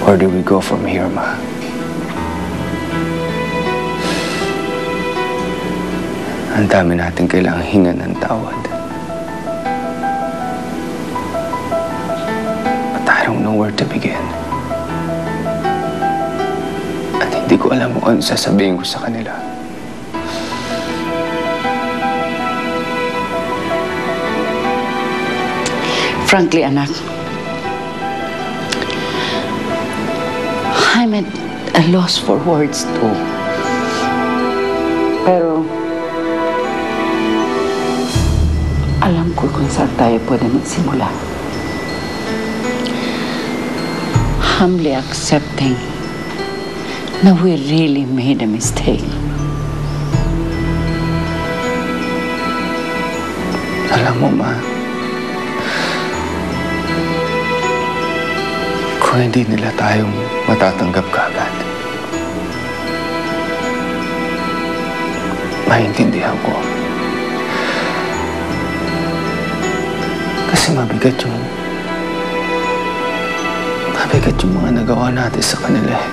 Where do we go from here, Ma? Ang dami natin kailangang hingan ng tawad. But I don't know where to begin. At hindi ko alam kung ano sasabihin ko sa kanila. Frankly, anak, I'm at a loss for words too. Pero, alam ko kung saan tayo pwede magsimula. Humbly accepting na we really made a mistake. Alam mo, Ma, kung hindi nila tayong matatanggap kaagad, maintindihan ko. Kasi mabigat yung mga nagawa natin sa kanila eh.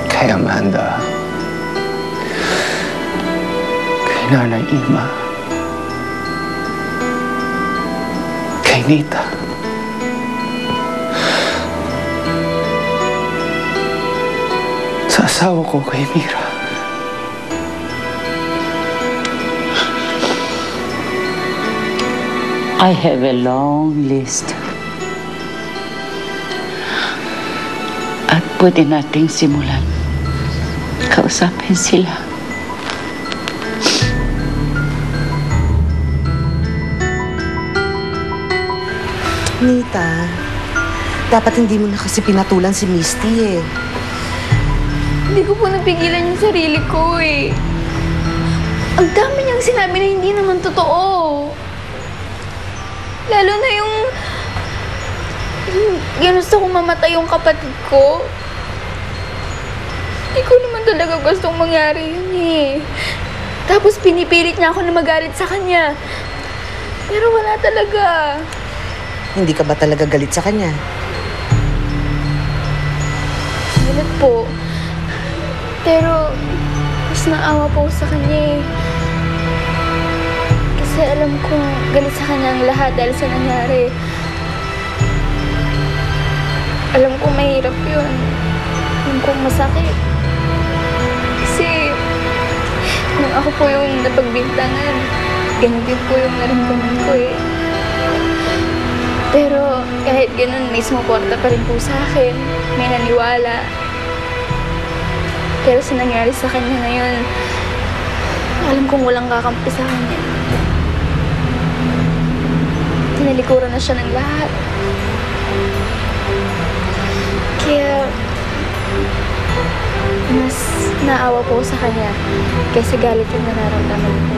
Kay Amanda, kay Nanay Ima, kay Nita, sa asawa ko kay Mira. I have a long list. At pwede nating simulan. Kausapin sila. Nita, dapat hindi mo na kasi pinatulan si Misty eh. Hindi ko po napigilan yung sarili ko eh. Ang dami niyang sinabi na hindi naman totoo. Lalo na yung ginusto kong mamatay yung kapatid ko. Hindi ko naman talaga gustong mangyari yun eh. Tapos pinipilit niya ako na magalit sa kanya. Pero wala talaga. Hindi ka ba talaga galit sa kanya? Galit po. Pero mas naawa po sa kanya eh. Kasi alam kong galit sa kanya ang lahat dahil sa nangyari. Alam kong mahirap yun. Alam kong masakit. Kasi nung ako po yung napagbintangan, ganun din po yung naramdaman ko eh. Pero kahit ganun, may sumuporta pa rin po sa akin. May naniwala. Pero sa nangyari sa kanya na yun, alam kong walang kakampi sa kanya. Tinalikuran na siya ng lahat. Kaya, mas naawa po sa kanya kaysa galit yung nararamdaman ko.